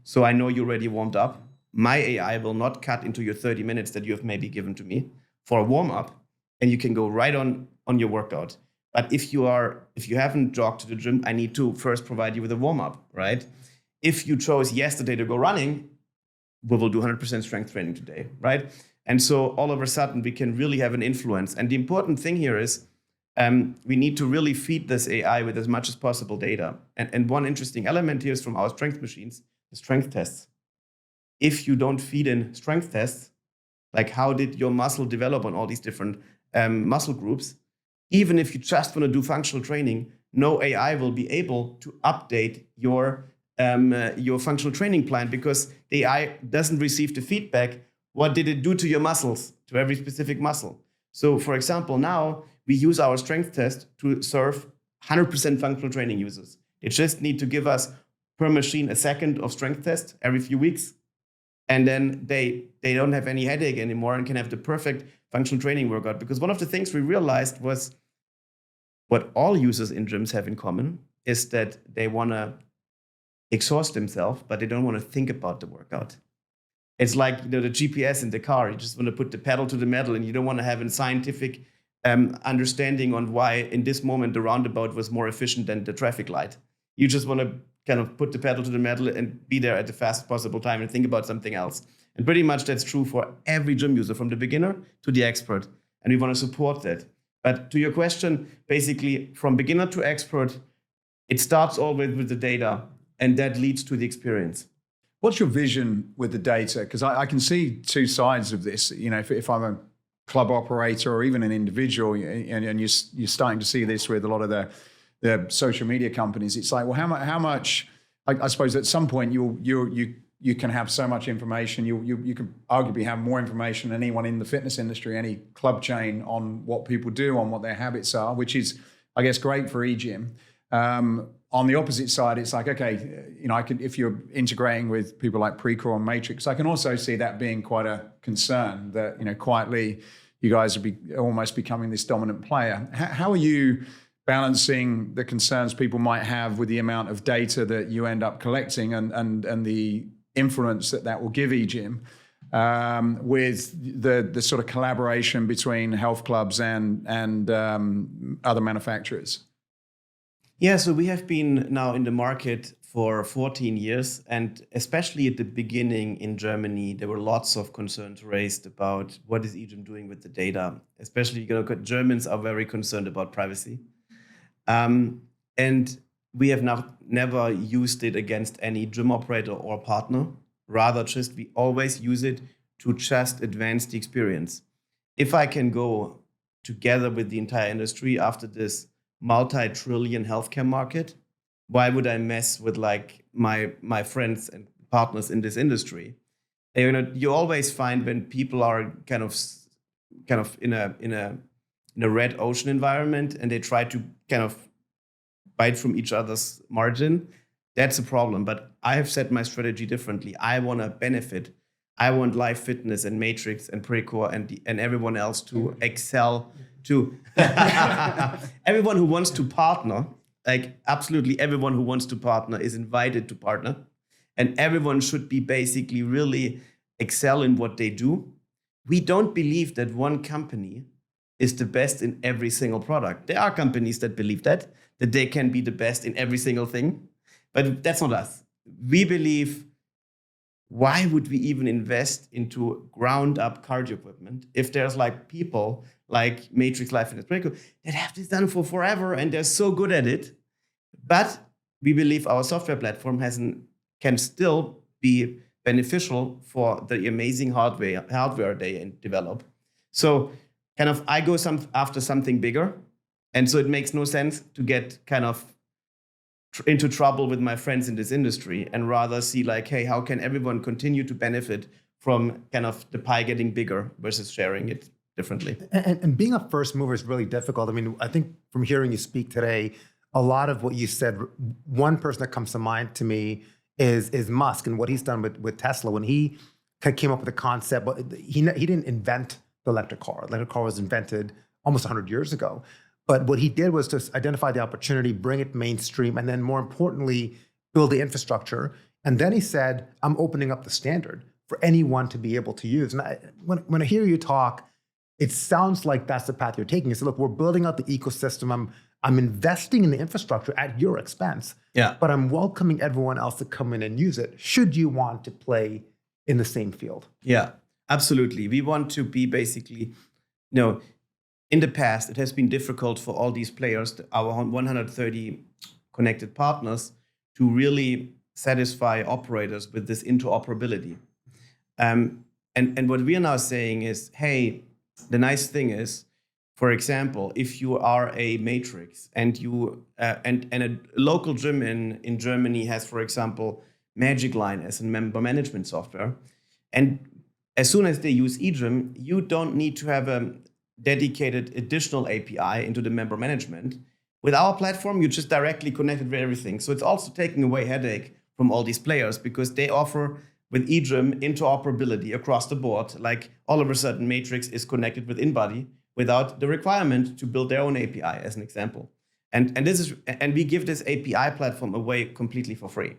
So I know you're already warmed up. My AI will not cut into your 30 minutes that you have maybe given to me for a warm-up, and you can go right on your workout. But if you haven't jogged to the gym, I need to first provide you with a warm-up, right? If you chose yesterday to go running, we will do 100% strength training today, right? And so all of a sudden, we can really have an influence. And the important thing here is we need to really feed this AI with as much as possible data. And one interesting element here is from our strength machines, the strength tests. If you don't feed in strength tests, like how did your muscle develop on all these different muscle groups, even if you just want to do functional training, no AI will be able to update your functional training plan because the AI doesn't receive the feedback. What did it do to your muscles, to every specific muscle? So, for example, now we use our strength test to serve 100% functional training users. They just need to give us per machine a second of strength test every few weeks. And then they don't have any headache anymore and can have the perfect functional training workout. Because one of the things we realized was what all users in gyms have in common is that they want to exhaust themselves, but they don't want to think about the workout. It's like, the GPS in the car. You just want to put the pedal to the metal, and you don't want to have a scientific understanding on why in this moment the roundabout was more efficient than the traffic light. You just want to kind of put the pedal to the metal and be there at the fastest possible time and think about something else. And pretty much that's true for every gym user, from the beginner to the expert. And we want to support that. But to your question, basically from beginner to expert, it starts always with the data, and that leads to the experience. What's your vision with the data? Because I can see two sides of this. You know, if I'm a club operator or even an individual, and you're starting to see this with a lot of the social media companies, it's like, well, how much? I suppose at some point you can have so much information. You can arguably have more information than anyone in the fitness industry, any club chain, on what people do, on what their habits are, which is, I guess, great for EGYM. On the opposite side, it's like, okay, if you're integrating with people like Precor and Matrix, I can also see that being quite a concern that, quietly you guys are almost becoming this dominant player. How are you balancing the concerns people might have with the amount of data that you end up collecting and the influence that will give EGYM with the sort of collaboration between health clubs and other manufacturers? Yeah, so we have been now in the market for 14 years, and especially at the beginning in Germany, there were lots of concerns raised about what is EGYM doing with the data. Especially, Germans are very concerned about privacy, and we have never used it against any gym operator or partner. Rather, we always use it to just advance the experience. If I can go together with the entire industry after this multi-trillion healthcare market, why would I mess with like my friends and partners in this industry? You always find when people are kind of in a red ocean environment and they try to kind of bite from each other's margin, that's a problem. But I have set my strategy differently. I want to benefit. I want L.I.F.T. Fitness and Matrix and Precore and everyone else to excel. To everyone who wants to partner, like absolutely everyone who wants to partner is invited to partner, and everyone should be basically really excel in what they do. We don't believe that one company is the best in every single product. There are companies that believe that they can be the best in every single thing, but that's not us. We believe, why would we even invest into ground up cardio equipment if there's like people like Matrix, L.I.F.T. Fitness, Precore that have this done for forever and they're so good at it? But we believe our software platform can still be beneficial for the amazing hardware they develop. So kind of I go after something bigger. And so it makes no sense to get kind of into trouble with my friends in this industry and rather see like, hey, how can everyone continue to benefit from kind of the pie getting bigger versus sharing it differently? And being a first mover is really difficult. I mean, I think from hearing you speak today, a lot of what you said, one person that comes to mind to me is Musk and what he's done with Tesla. When he came up with the concept, but he didn't invent the electric car. Electric car was invented almost 100 years ago. But what he did was to identify the opportunity, bring it mainstream, and then more importantly, build the infrastructure. And then he said, I'm opening up the standard for anyone to be able to use. And when I hear you talk, it sounds like that's the path you're taking. So look, we're building out the ecosystem. I'm investing in the infrastructure at your expense, but I'm welcoming everyone else to come in and use it, should you want to play in the same field. Yeah, absolutely. We want to be basically, in the past, it has been difficult for all these players, our 130 connected partners, to really satisfy operators with this interoperability. And what we are now saying is, hey, the nice thing is, for example, if you are a Matrix and you and a local gym in Germany has, for example, Magic Line as a member management software, and as soon as they use EGYM, you don't need to have a dedicated additional API into the member management. With our platform, you just directly connected with everything. So it's also taking away headache from all these players because they offer with EGYM interoperability across the board. Like all of a sudden, Matrix is connected with InBody without the requirement to build their own API, as an example. And we give this API platform away completely for free.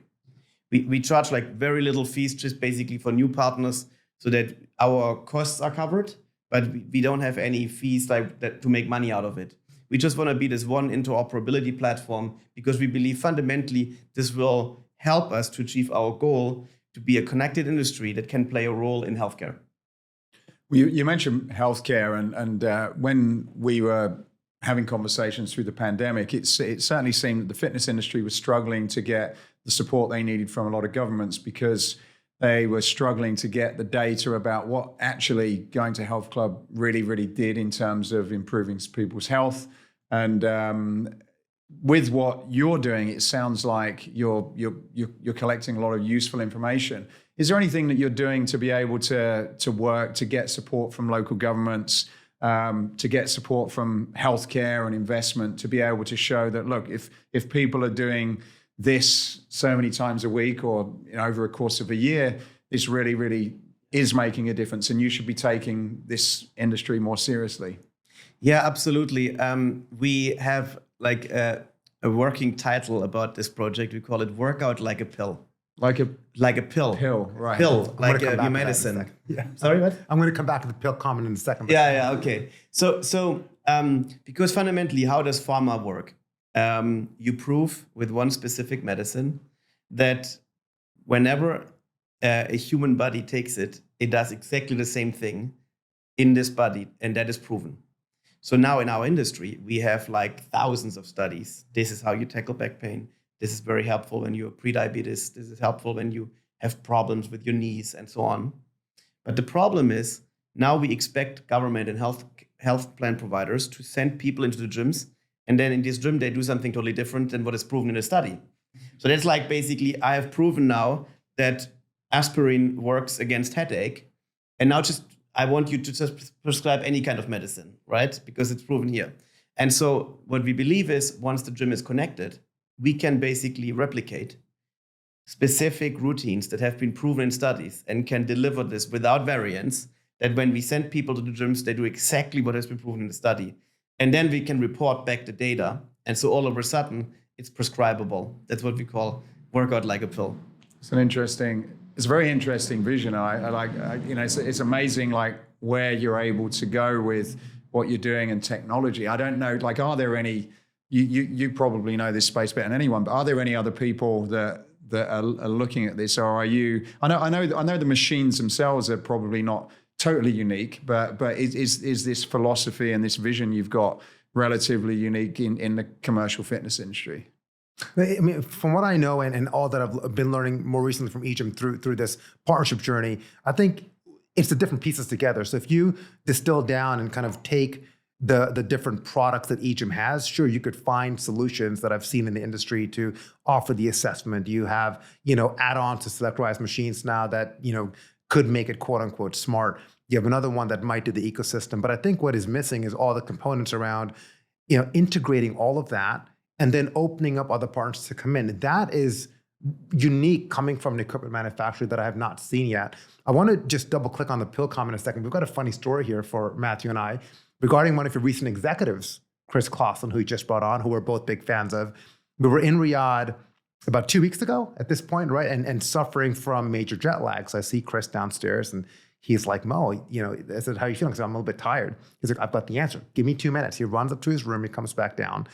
We charge like very little fees, just basically for new partners, so that our costs are covered, but we don't have any fees like that to make money out of it. We just want to be this one interoperability platform because we believe fundamentally this will help us to achieve our goal to be a connected industry that can play a role in healthcare. You mentioned healthcare, and when we were having conversations through the pandemic, it certainly seemed that the fitness industry was struggling to get the support they needed from a lot of governments because they were struggling to get the data about what actually going to health club really, really did in terms of improving people's health. And with what you're doing, it sounds like you're collecting a lot of useful information. Is there anything that you're doing to be able to work to get support from local governments, to get support from healthcare and investment, to be able to show that, look, if people are doing this so many times a week or over a course of a year, this really, really is making a difference, and you should be taking this industry more seriously? Yeah, absolutely. We have like a working title about this project. We call it "Workout Like a Pill." Like a pill. pill, right? Pill, I'm gonna like come back your to that in a medicine. second. Yeah. Sorry, what? I'm going to come back to the pill comment in a second. but- Yeah, okay. So because fundamentally, how does pharma work? You prove with one specific medicine that whenever a human body takes it, it does exactly the same thing in this body, and that is proven. So now in our industry, we have like thousands of studies. This is how you tackle back pain. This is very helpful when you have prediabetes. This is helpful when you have problems with your knees and so on. But the problem is now we expect government and health plan providers to send people into the gyms, and then in this gym they do something totally different than what is proven in a study. So that's like basically I have proven now that aspirin works against headache, and now just I want you to just prescribe any kind of medicine, right? Because it's proven here. And so what we believe is once the gym is connected, we can basically replicate specific routines that have been proven in studies and can deliver this without variance, that when we send people to the gyms, they do exactly what has been proven in the study. And then we can report back the data. And so all of a sudden, it's prescribable. That's what we call workout like a pill. It's a very interesting vision. I like, it's amazing like where you're able to go with what you're doing and technology. I don't know, like, are there any, you probably know this space better than anyone, but are there any other people that are looking at this, or are you? I know the machines themselves are probably not totally unique, but is this philosophy and this vision you've got relatively unique in the commercial fitness industry? I mean, from what I know and all that I've been learning more recently from EGYM through this partnership journey, I think it's the different pieces together. So if you distill down and kind of take the different products that EGYM has, sure, you could find solutions that I've seen in the industry to offer the assessment. You have, add-ons to selectorized machines now that, could make it quote unquote smart. You have another one that might do the ecosystem. But I think what is missing is all the components around, integrating all of that and then opening up other partners to come in. That is unique coming from an equipment manufacturer that I have not seen yet. I want to just double click on the pill comment in a second. We've got a funny story here for Matthew and I regarding one of your recent executives, Chris Clausen, who you just brought on, who we're both big fans of. We were in Riyadh about 2 weeks ago at this point, right? And suffering from major jet lag. So I see Chris downstairs and he's like, Mo, I said, how are you feeling? I said, I'm a little bit tired. He's like, I've got the answer. Give me 2 minutes. He runs up to his room, he comes back down,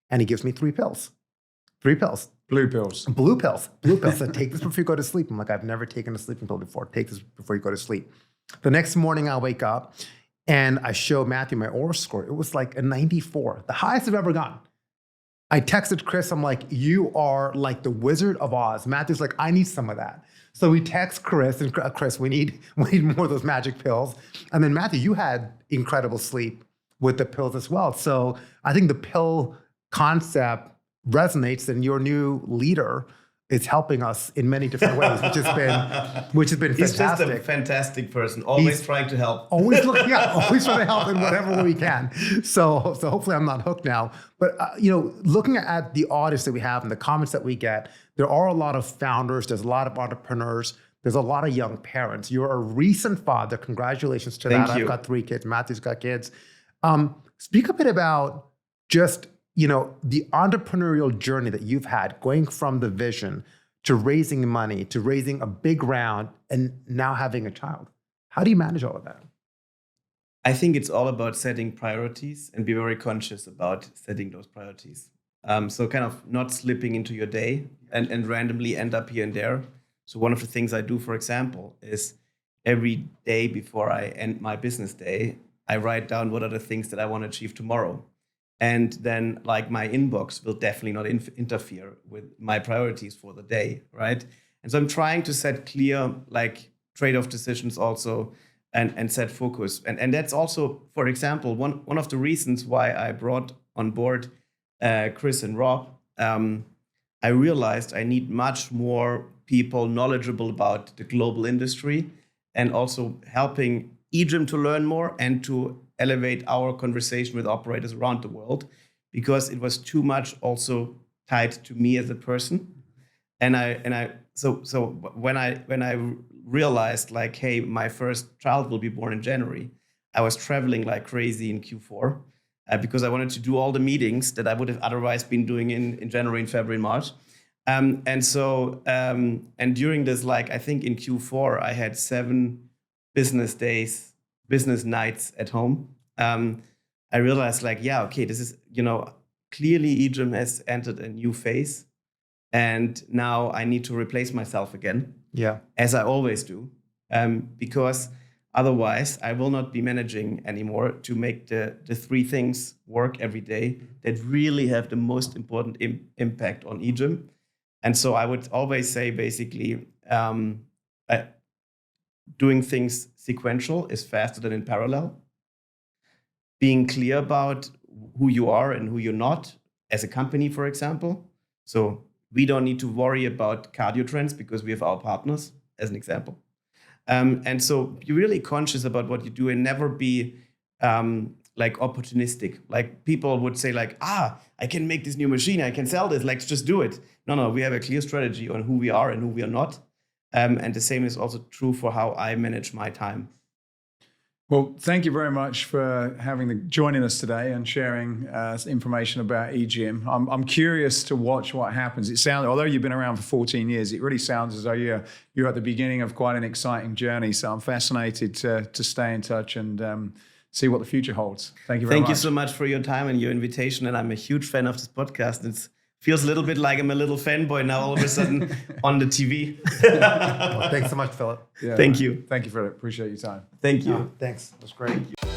and he gives me 3 pills. 3 pills. Blue pills. Blue pills. Blue pills. Said, take this before you go to sleep. I'm like, I've never taken a sleeping pill before. Take this before you go to sleep. The next morning, I wake up and I show Matthew my aura score. It was like a 94, the highest I've ever gotten. I texted Chris. I'm like, you are like the Wizard of Oz. Matthew's like, I need some of that. So we text Chris, and Chris, we need more of those magic pills. And then Matthew, you had incredible sleep with the pills as well. So I think the pill concept resonates, and your new leader is helping us in many different ways, which has been fantastic. He's just a fantastic person, always trying to help. Always trying to help in whatever way we can. So hopefully I'm not hooked now. But looking at the audience that we have and the comments that we get, there are a lot of founders. There's a lot of entrepreneurs. There's a lot of young parents. You're a recent father. Congratulations to that. Thank you. I've got 3 kids. Matthew's got kids. Speak a bit about just the entrepreneurial journey that you've had, going from the vision to raising money, to raising a big round, and now having a child. How do you manage all of that? I think it's all about setting priorities and be very conscious about setting those priorities. So kind of not slipping into your day and randomly end up here and there. So one of the things I do, for example, is every day before I end my business day, I write down what are the things that I want to achieve tomorrow. And then like my inbox will definitely not interfere with my priorities for the day, right? And so I'm trying to set clear like trade-off decisions also and set focus. And that's also, for example, one of the reasons why I brought on board Chris and Rob. I realized I need much more people knowledgeable about the global industry and also helping EGYM to learn more and to elevate our conversation with operators around the world, because it was too much also tied to me as a person. So when I realized like, hey, my first child will be born in January, I was traveling like crazy in Q4 because I wanted to do all the meetings that I would have otherwise been doing in January and February and March. And during this, like, I think in Q4, I had 7 business nights at home. I realized, like, yeah, okay, this is, clearly EGYM has entered a new phase. And now I need to replace myself again. Yeah. As I always do. Because otherwise, I will not be managing anymore to make the 3 things work every day that really have the most important impact on EGYM. And so I would always say, basically, doing things sequential is faster than in parallel. Being clear about who you are and who you're not as a company, for example. So we don't need to worry about cardio trends because we have our partners, as an example. And so be really conscious about what you do and never be like opportunistic. Like people would say like, I can make this new machine, I can sell this, let's just do it. No, we have a clear strategy on who we are and who we are not. And the same is also true for how I manage my time. Well, thank you very much for joining us today and sharing information about EGYM. I'm curious to watch what happens. Although you've been around for 14 years, it really sounds as though you're at the beginning of quite an exciting journey. So I'm fascinated to stay in touch and see what the future holds. Thank you very much. Thank you so much for your time and your invitation. And I'm a huge fan of this podcast. It feels a little bit like I'm a little fanboy now all of a sudden on the TV. Well, thanks so much, Philip. Yeah. Thank you. Thank you, Philip. Appreciate your time. Thank you. Thanks. That was great.